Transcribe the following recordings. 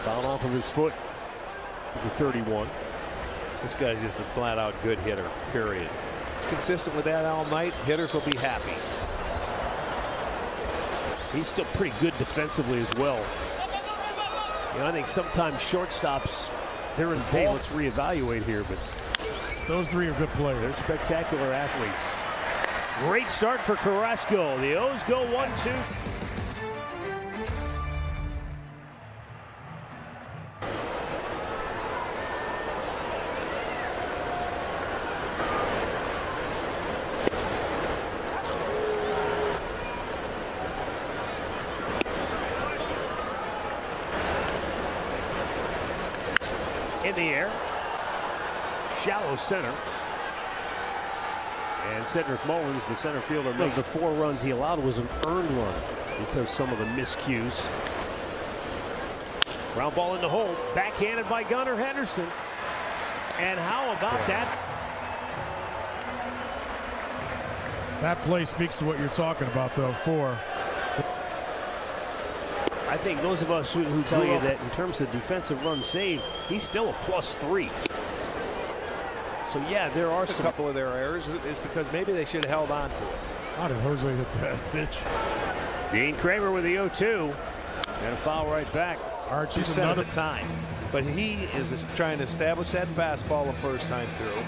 Foul off of his foot for 31. This guy's just a flat-out good hitter, period. It's consistent with that all night. Hitters will be happy. He's still pretty good defensively as well. You know, I think sometimes shortstops, they're involved. Hey, let's reevaluate here, but those three are good players. They're spectacular athletes. Great start for Carrasco. The O's go 1-2. In the air, shallow center, and Cedric Mullins, the center fielder, makes the 4 runs he allowed was an earned run because some of the miscues. Ground ball in the hole, backhanded by Gunnar Henderson, and how about that? That play speaks to what you're talking about, though. 4. I think those of us who tell you that in terms of defensive runs saved, he's still a +3. So yeah, there are some. A couple of their errors is because maybe they should have held on to it. How did Jose hit that pitch? Dean Kramer with the 0-2 and a foul right back. Archie said another time, but he is trying to establish that fastball the first time through.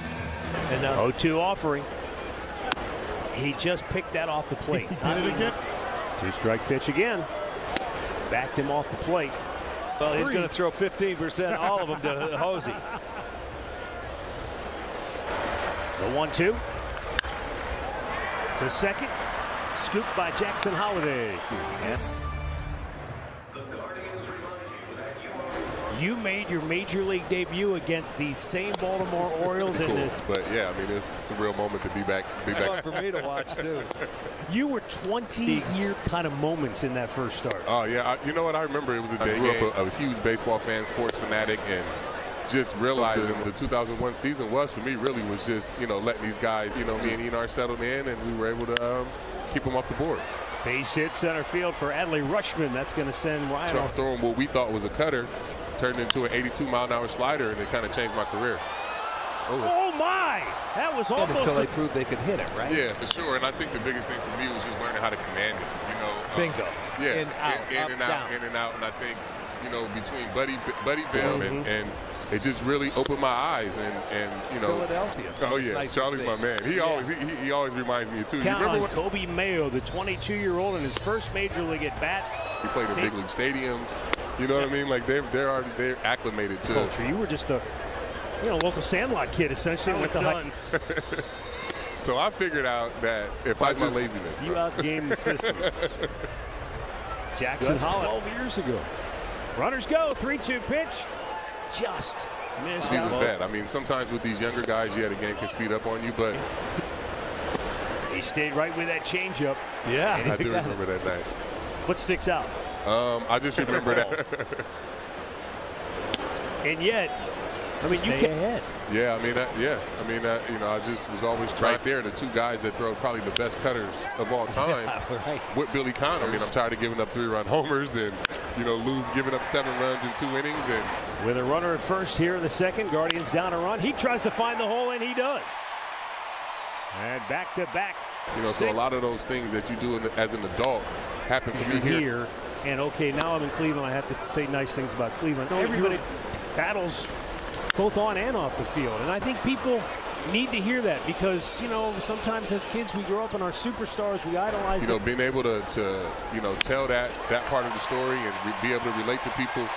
And 0-2 offering. He just picked that off the plate. He did it again. 2-strike pitch again. Backed him off the plate. Well, he's going to throw 15%, all of them to Hosey. The 1-2 to second, scooped by Jackson Holliday. Yeah. You made your major league debut against the same Baltimore Orioles in this. But yeah, I mean, it's a real moment to be back. Fun for me to watch too. You were 20-year kind of moments in that first start. Oh yeah, you know what? I remember it was a day game. A huge baseball fan, sports fanatic, and just realizing the 2001 season was for me really was just letting these guys me and Enar settled in, and we were able to keep them off the board. Base hit center field for Adley Rutschman. That's going to send Ryan off. Throwing what we thought was a cutter turned into an 82-mile-an-hour slider, and it kind of changed my career. Oh my! That was almost until they proved they could hit it, right? Yeah, for sure. And I think the biggest thing for me was just learning how to command it. Bingo. Yeah, in and out. And I think between Buddy Bill and it just really opened my eyes and Philadelphia. Oh yeah, nice Charlie's my man. He always reminds me of too. Count you remember on Kobe Mayo, the 22-year-old in his first major league at bat. He played in big league stadiums. You know what I mean? Like they're acclimated to culture. You were just a local Sandlot kid essentially. Went done. So I figured out that if I just laziness, you outgamed the system. Jackson Holliday 12 years ago. Runners go. 3-2 pitch. Just missed. Season's that. I mean, sometimes with these younger guys, the game can speed up on you, but he stayed right with that changeup. Yeah, I do remember that night. What sticks out? I just remember that. And yet, I mean, you can ahead. Yeah, I just was always right there. The two guys that throw probably the best cutters of all time right. with Billy Connor. I mean, I'm tired of giving up 3-run homers and giving up 7 runs in 2 innings. And with a runner at first here in the second, Guardians down a run. He tries to find the hole, and he does. And back to back. So a lot of those things that you do as an adult happen for me here. And okay, now I'm in Cleveland. I have to say nice things about Cleveland. Everybody battles both on and off the field, and I think people need to hear that because sometimes as kids we grow up and our superstars we idolize. Being able to tell that part of the story and be able to relate to people.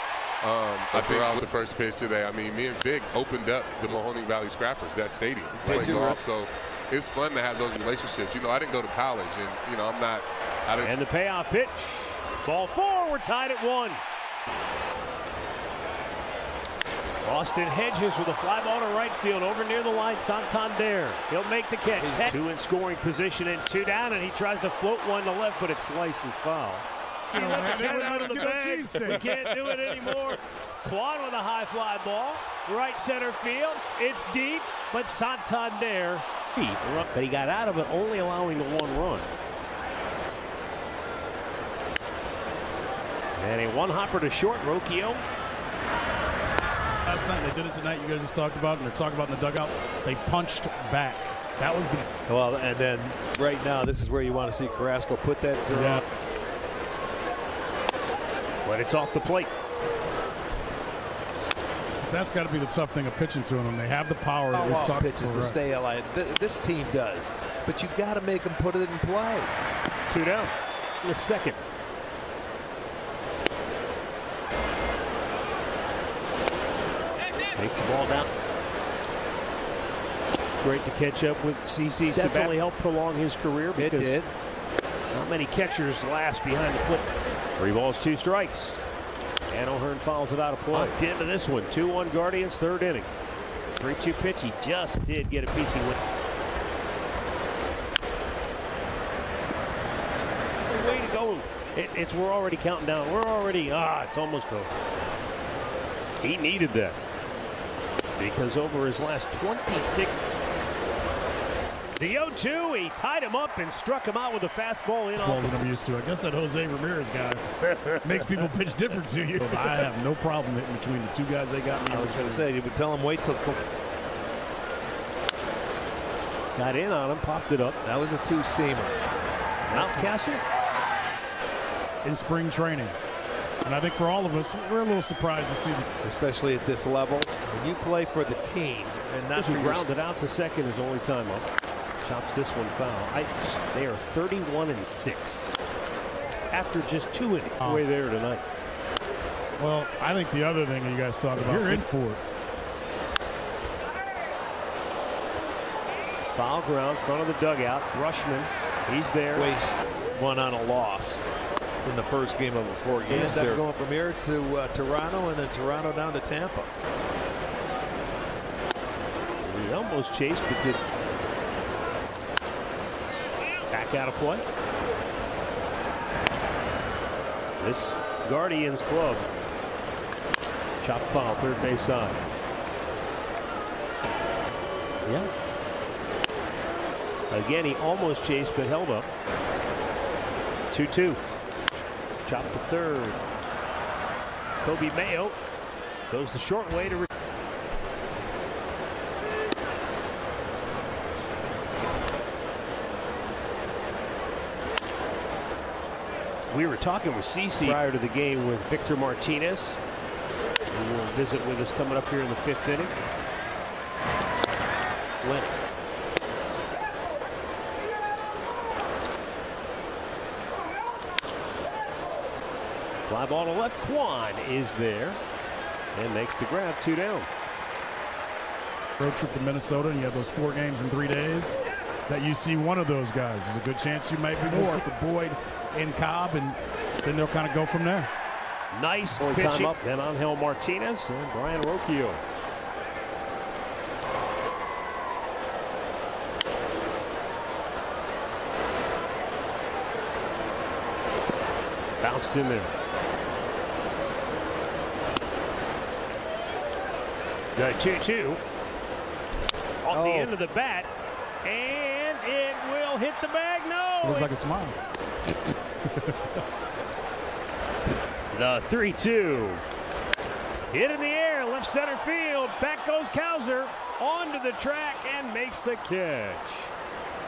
I think out the first pitch today. I mean, me and Vic opened up the Mahoning Valley Scrappers, that stadium. Played golf, so it's fun to have those relationships. I didn't go to college, and I'm not. And the payoff pitch, ball 4. We're tied at 1. Austin Hedges with a fly ball to right field over near the line. Santander. He'll make the catch. 2 in scoring position and 2 down, and he tries to float 1 to left, but it slices foul. We can't do it anymore. Claude with a high fly ball. Right center field. It's deep, but Santander. But he got out of it, only allowing the 1 run. And a 1-hopper to short. Rocchio Last night, they did it tonight, you guys just talked about, and they're talking about in the dugout. They punched back. That was the... Well, and then right now, this is where you want to see Carrasco put that zero. Yeah. But it's off the plate. That's got to be the tough thing of pitching to them. They have the power. We've talked pitches to stay alive. This team does, but you got to make them put it in play. 2 down. The second. Takes the ball down. Great to catch up with CC. Definitely helped prolong his career because it did. Not many catchers last behind the plate. 3 balls, 2 strikes. And O'Hearn fouls it out of play. Locked into this one. 2-1 Guardians, 3rd inning. 3-2 pitch. He just did get a piece he went. Way to go. We're already counting down. We're already, it's almost over. He needed that. Because over his last 26. The 0-2, he tied him up and struck him out with a fastball in. More than I'm used to. I guess that Jose Ramirez guy makes people pitch different to you. I have no problem hitting between the 2 guys they got. I was going to say, you would tell him wait till. Got in on him, popped it up. That was a 2-seamer. Mountcastle in spring training. And I think for all of us, we're a little surprised to see that. Especially at this level. When you play for the team and not for grounded out to second his only time up. Chops this one foul. They are 31-6 after just 2 innings. Way there tonight. Well, I think the other thing you guys talk about, you're in for it. Foul ground, front of the dugout. Rushman, he's there. Waste one on a loss in the first game of the 4 games. They're going from here to Toronto, and then Toronto down to Tampa. He almost chased, but did. Back out of play. This Guardians club. Chop foul, 3rd base side. Yeah. Again, he almost chased but held up. 2-2. Chop to 3rd. Kobe Mayo goes the short way to. We were talking with CC prior to the game with Victor Martinez, who will visit with us coming up here in the 5th inning. Lenny. Fly ball to left. Kwan is there and makes the grab. 2 down. Road trip to Minnesota, and you have those 4 games in 3 days. That you see one of those guys. There's a good chance you might be more for Boyd and Cobb, and then they'll kind of go from there. Nice pitching. Up. Then Angel Martinez and Brian Rocchio. Bounced in there. The 2-2 off the end of the bat, and it will hit the bag. No, it looks like a smile. The 3-2 hit in the air, left center field. Back goes Cowser onto the track and makes the catch.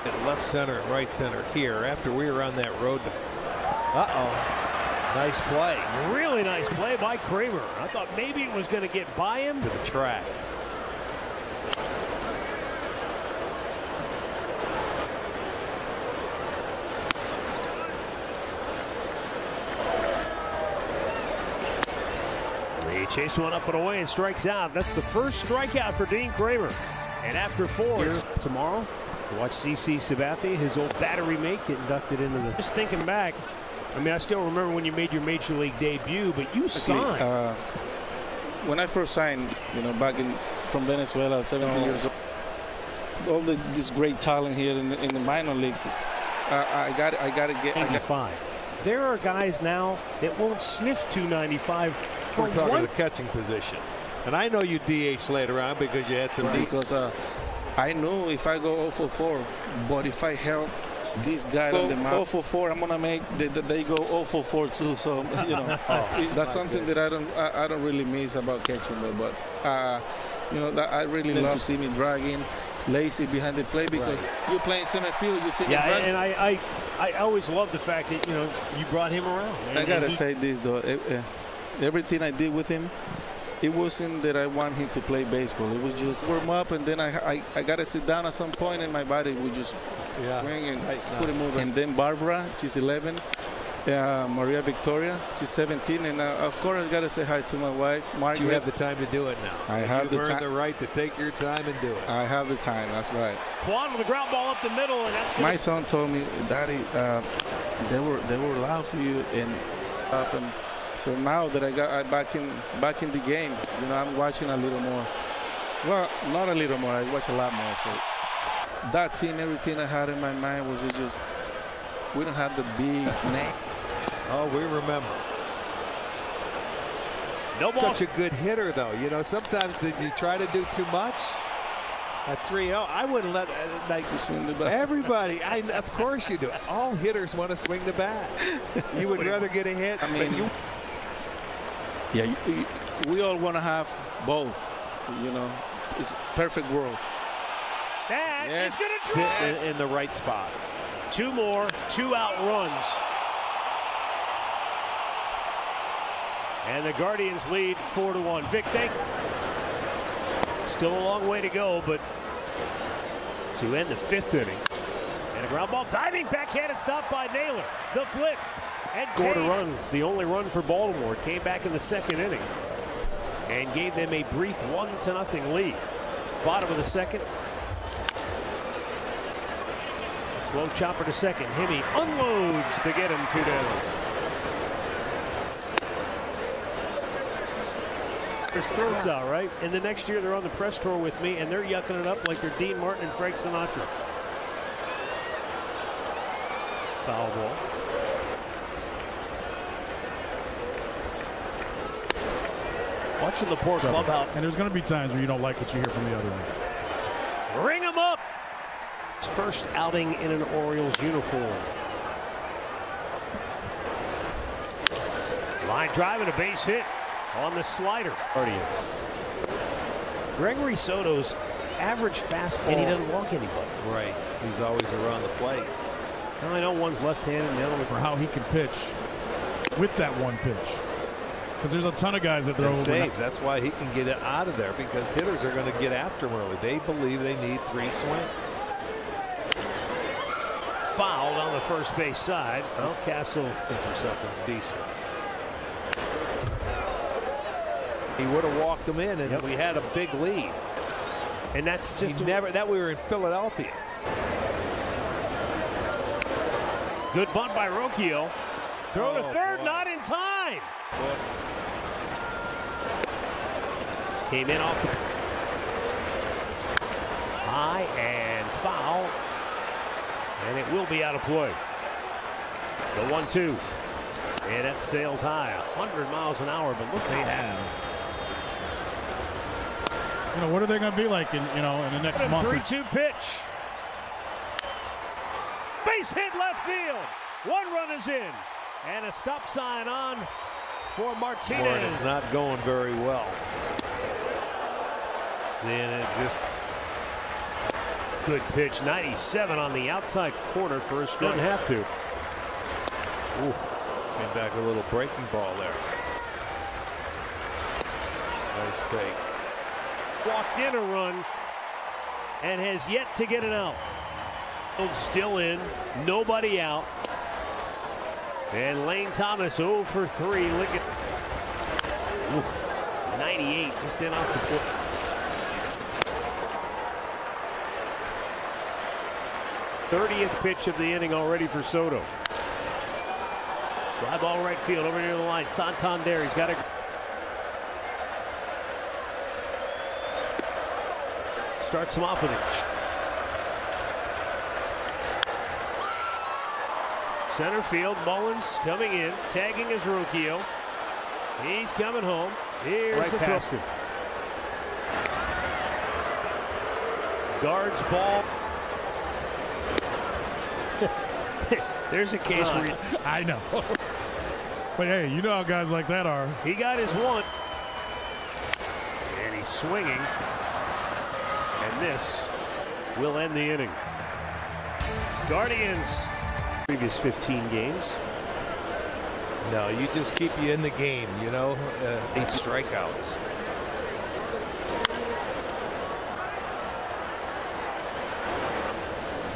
At left center and right center here after we were on that road. Nice play. Really nice play by Kramer. I thought maybe it was going to get by him. To the track. He chased one up and away and strikes out. That's the first strikeout for Dean Kramer. And after 4 here tomorrow, watch CC Sabathia, his old battery mate, get inducted into the. Just thinking back, I mean, I still remember when you made your major league debut, but you signed. When I first signed, back from Venezuela, 17 years old, all this great talent here in the minor leagues. I got to get. 85. There are guys now that won't sniff 295. We're talking to the catching position, and I know you DH later on because you had some. Because I know if I go 0 for 4, but if I help this guy on the mound 0 for 4. I'm gonna make they go 0 for 4 too. So you know, that's something that I don't really miss about catching, but you know, that I really love to see me dragging, lazy behind the plate, because you're playing center field, you see me dragging. And I always love the fact that, you know, you brought him around. I gotta say this though, everything I did with him, it wasn't that I want him to play baseball. It was just warm up, and then I gotta sit down at some point, and my body would just swing and put him over. And then Barbara, she's 11. Maria Victoria, she's 17, and of course I gotta say hi to my wife, Margaret. You have the time to do it now. I have You've earned the right to take your time and do it. I have the time. That's right. Quan with the ground ball up the middle, and that's my son told me, Daddy, they were loud for you, and so now that I got back in the game, you know, I'm watching a little more. Well, not a little more. I watch a lot more. So that team, everything I had in my mind was just, we don't have the big name. Oh, we remember. No ball. Such a good hitter, though. You know, sometimes did you try to do too much? At 3-0, I wouldn't let to swing the bat. Everybody. Of course you do. All hitters want to swing the bat. You would rather get a hit. I mean, we all want to have both. You know, it's perfect world. That is going to drive in the right spot. 2 more, 2-out runs. And the Guardians lead 4-1. Vic, still a long way to go, but to end the 5th inning. And a ground ball, diving backhand, stopped by Naylor. The flip. And scored a run. It's the only run for Baltimore. It came back in the 2nd inning and gave them a brief 1-0 lead. Bottom of the 2nd. Slow chopper to 2nd. Hemi unloads to get him 2 down. There's throats out, right? And the next year they're on the press tour with me, and they're yucking it up like they're Dean Martin and Frank Sinatra. Foul ball. Watching the poor clubhouse. And there's going to be times where you don't like what you hear from the other one. Ring him up. His first outing in an Orioles uniform. Line drive and a base hit on the slider. Guardians. Gregory Soto's average fastball. And he doesn't walk anybody. Right. He's always around the plate. Now I know one's left-handed and the other one. For how he can pitch with that one pitch. Because there's a ton of guys that throw saves. That's why he can get it out of there, because hitters are going to get after him early. They believe they need 3 swings. Fouled on the first base side. Well, Castle for something decent. He would have walked him in, and we had a big lead. And that's just that we were in Philadelphia. Good bunt by Rocchio. Throw to third, not in time. Came in off the high and foul, and it will be out of play. The 1-2, and that sails high, 100 miles an hour. But look, they have. You know, what are they going to be like in the next month? 3-2 pitch. Base hit left field. 1 run is in, and a stop sign on for Martinez. Boy, it's not going very well. And it's just good pitch. 97 on the outside corner for a strike. Doesn't have to. Ooh, came back a little breaking ball there. Nice take. Walked in a run and has yet to get it out. Still in, nobody out. And Lane Thomas 0 for 3. Look at 98 just in off the foot. '30th pitch of the inning already for Soto. Fly ball right field over near the line. Santander, he's got a starts him off with it. Center field, Mullins coming in, tagging his Rocchio. He's coming home. Here's right the past him. Guards ball. There's a case where I know. But hey, you know how guys like that are. he got his one. And he's swinging. And this will end the inning. Guardians, previous 15 games. No, you just keep you in the game, you know. 8 strikeouts.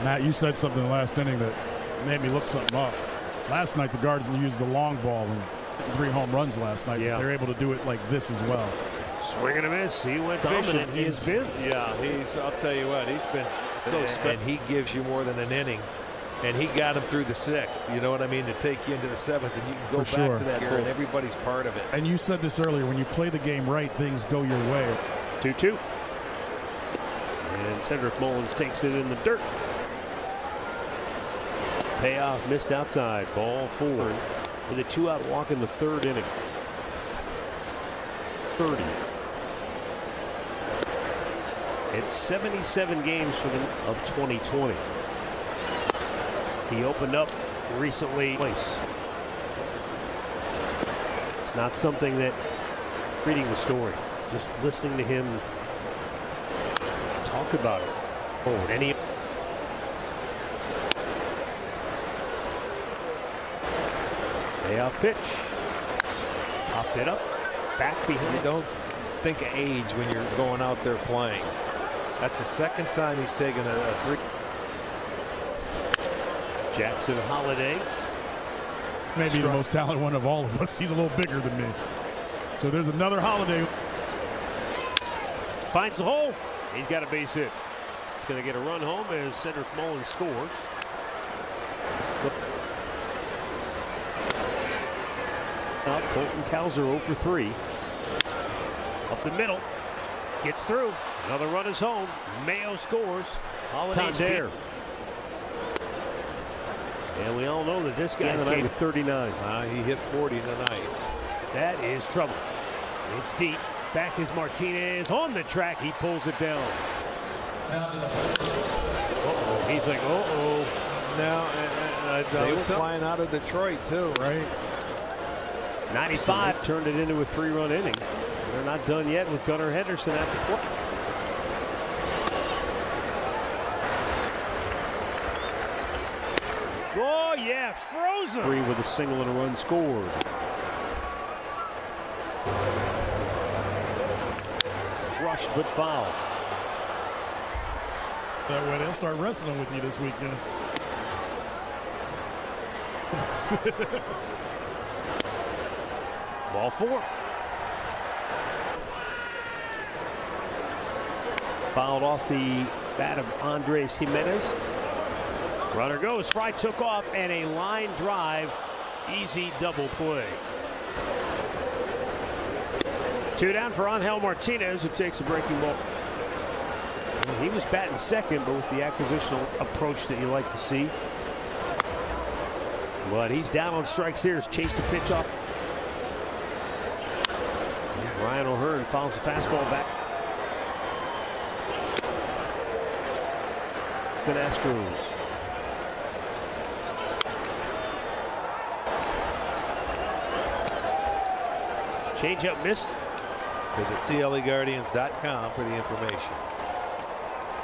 Matt, you said something in the last inning that made me look something up. Last night, the Guardians used the long ball and 3 home runs last night. Yeah. They're able to do it like this as well. Swing and a miss. He went fishing. He has been. Yeah, I'll tell you what, he's been so special. And he gives you more than an inning. And he got him through the 6th. You know what I mean? To take you into the 7th, and you can go back to that goal, and everybody's part of it. And you said this earlier, when you play the game right, things go your way. 2-2. And Cedric Mullins takes it in the dirt. Payoff missed outside. Ball 4 with a 2-out walk in the 3rd inning. 30. It's 77 games for them of 2020. He opened up recently. It's not something that reading the story, just listening to him talk about it. Oh, and he payoff pitch. Popped it up. Back behind. You don't think of age when you're going out there playing. That's the 2nd time he's taken a 3. Jackson Holiday. Maybe the most talented one of all of us. He's a little bigger than me. So there's another Holiday. Finds the hole. He's got a base hit. It's going to get a run home as Cedric Mullins scores. Colton Cowser 0 for 3. Up the middle. Gets through. Another run is home. Mayo scores. Holiday's there. And we all know that this guy's game with 39. He hit 40 tonight. That is trouble. It's deep. Back is Martinez on the track. He pulls it down. Uh-oh. He's like, uh-oh. Now, they were flying out of Detroit, too. Right. 95 turned it into a 3-run inning. They're not done yet with Gunnar Henderson at the plate. Oh, yeah, frozen. 3 with a single and a run scored. Crushed but foul. That way they'll start wrestling with you this weekend. Ball 4. Fouled off the bat of Andres Jimenez. Runner goes. Fry took off and a line drive. Easy double play. 2 down for Angel Martinez, who takes a breaking ball. He was batting second, but with the acquisitional approach that you like to see. But he's down on strikes here. He's chased the pitch off. Ryan O'Hearn fouls the fastball back. The Astros. Changeup missed. Visit CLEGuardians.com for the information.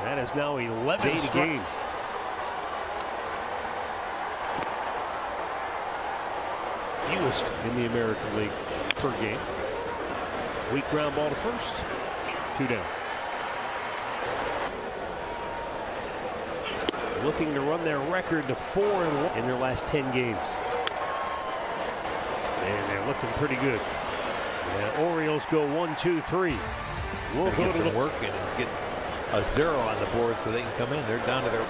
That is now 11 a game. Fewest in the American League per game. Weak ground ball to first. 2 down. Looking to run their record to 4-1 in their last 10 games. And they're looking pretty good. The Orioles go 1-2-3. We'll go get to some the work in and get a 0 on the board so they can come in. They're down to their.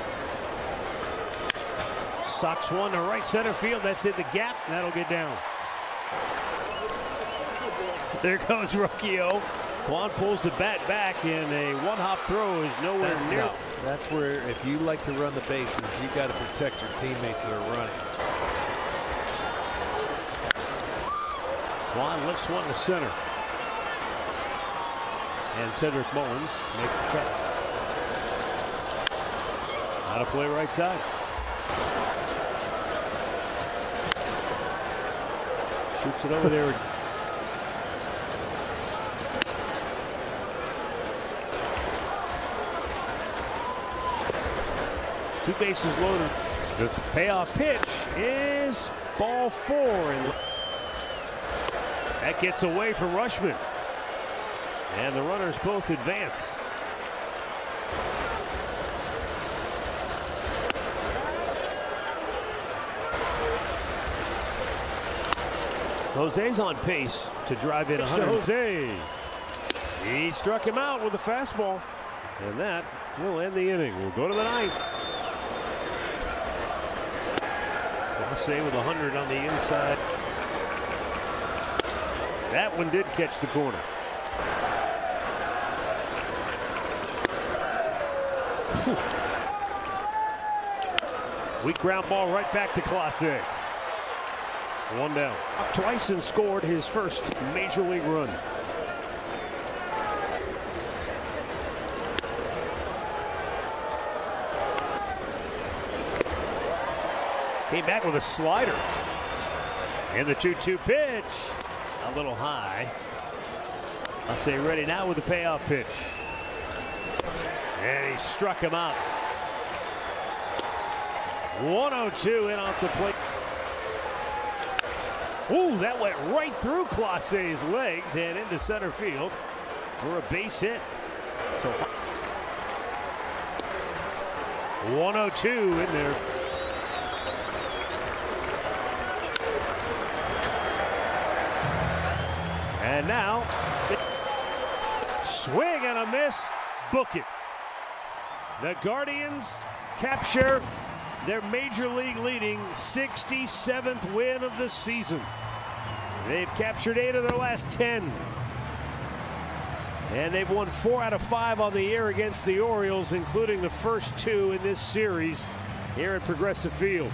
Sox one to right center field. That's in the gap. That'll get down. There goes Rocchio. Juan pulls the bat back, and a one-hop throw is nowhere near. No, that's where, if you like to run the bases, you got to protect your teammates that are running. Juan lifts one to center. And Cedric Mullins makes the catch. Out of play right side. Shoots it over there. Two bases loaded. The payoff pitch is ball 4. And that gets away from Rushman. And the runners both advance. Jose's on pace to drive in 100. Jose. He struck him out with a fastball. And that will end the inning. We'll go to the 9th. Jose with 100 on the inside. That one did catch the corner. Weak ground ball right back to Clase. 1 down. Twice and scored his first major league run. Came back with a slider. And the 2-2 pitch. A little high. I'll say ready now with the payoff pitch. And he struck him out. 102 in off the plate. Ooh, that went right through Clase's legs and into center field for a base hit. So 102 in there. And now, swing and a miss, book it. The Guardians capture their major league leading 67th win of the season. They've captured 8 of their last 10. And they've won 4 out of 5 on the year against the Orioles, including the first 2 in this series here at Progressive Field.